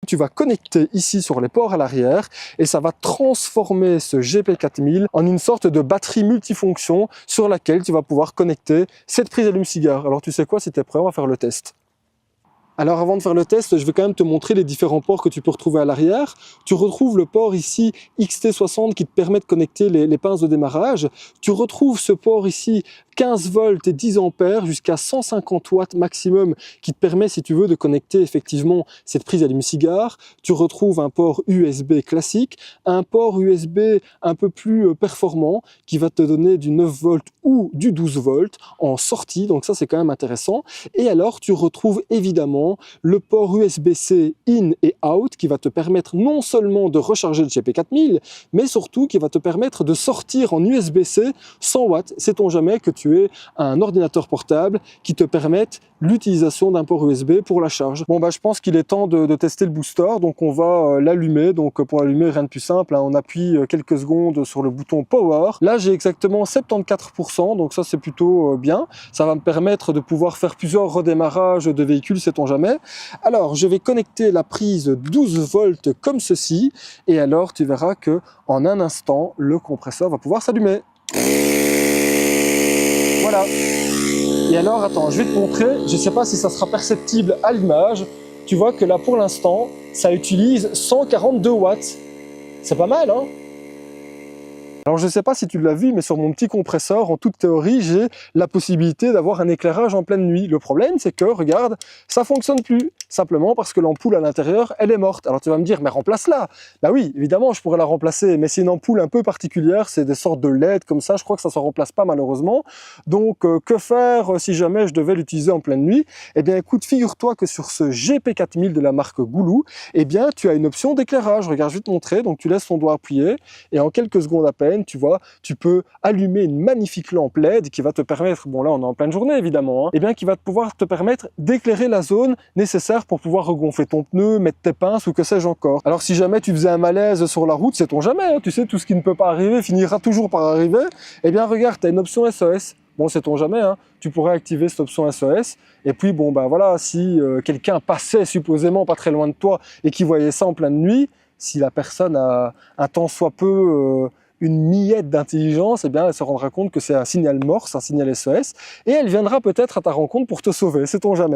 Tu vas connecter ici sur les ports à l'arrière et ça va transformer ce GP4000 en une sorte de batterie multifonction sur laquelle tu vas pouvoir connecter cette prise allume-cigare. Alors tu sais quoi, si tu es prêt, on va faire le test. Alors avant de faire le test, je vais quand même te montrer les différents ports que tu peux retrouver à l'arrière. Tu retrouves le port ici XT60 qui te permet de connecter les pinces de démarrage. Tu retrouves ce port ici 15 volts et 10 ampères jusqu'à 150 watts maximum qui te permet, si tu veux, de connecter effectivement cette prise allume-cigare. Tu retrouves un port USB classique, un port USB un peu plus performant qui va te donner du 9 volts ou du 12 volts en sortie, donc ça c'est quand même intéressant. Et alors tu retrouves évidemment le port USB-C in et out qui va te permettre non seulement de recharger le GP4000, mais surtout qui va te permettre de sortir en USB-C 100 watts. Sait-on jamais que tu aies un ordinateur portable qui te permette l'utilisation d'un port USB pour la charge. Bon je pense qu'il est temps de tester le booster, donc on va l'allumer. Donc pour l'allumer, rien de plus simple, hein, on appuie quelques secondes sur le bouton Power. Là j'ai exactement 74%, donc ça c'est plutôt bien. Ça va me permettre de pouvoir faire plusieurs redémarrages de véhicules, sait-on jamais. Alors je vais connecter la prise 12 volts comme ceci, et alors tu verras que en un instant le compresseur va pouvoir s'allumer. Voilà. Et alors attends, je vais te montrer, je ne sais pas si ça sera perceptible à l'image. Tu vois que là pour l'instant ça utilise 142 watts. C'est pas mal, hein? Alors je ne sais pas si tu l'as vu, mais sur mon petit compresseur, en toute théorie, j'ai la possibilité d'avoir un éclairage en pleine nuit. Le problème, c'est que, regarde, ça ne fonctionne plus, simplement parce que l'ampoule à l'intérieur, elle est morte. Alors tu vas me dire, mais remplace-la. Bah oui, évidemment, je pourrais la remplacer, mais c'est une ampoule un peu particulière, c'est des sortes de LED comme ça, je crois que ça ne se remplace pas malheureusement. Donc que faire si jamais je devais l'utiliser en pleine nuit? Eh bien écoute, figure-toi que sur ce GP4000 de la marque Goulou, eh bien tu as une option d'éclairage. Regarde, je vais te montrer, donc tu laisses ton doigt appuyé, et en quelques secondes à peine, tu vois, tu peux allumer une magnifique lampe LED qui va te permettre, bon là on est en pleine journée évidemment, hein, et bien qui va pouvoir te permettre d'éclairer la zone nécessaire pour pouvoir regonfler ton pneu, mettre tes pinces ou que sais-je encore. Alors si jamais tu faisais un malaise sur la route, sait-on jamais, hein, tu sais, tout ce qui ne peut pas arriver finira toujours par arriver, et bien regarde, tu as une option SOS. Bon, sait-on jamais, hein, tu pourrais activer cette option SOS, et puis bon ben voilà, si quelqu'un passait supposément pas très loin de toi et qui voyait ça en pleine nuit, si la personne a un tant soit peu une miette d'intelligence, eh bien elle se rendra compte que c'est un signal morse, un signal SOS, et elle viendra peut-être à ta rencontre pour te sauver, sait-on jamais.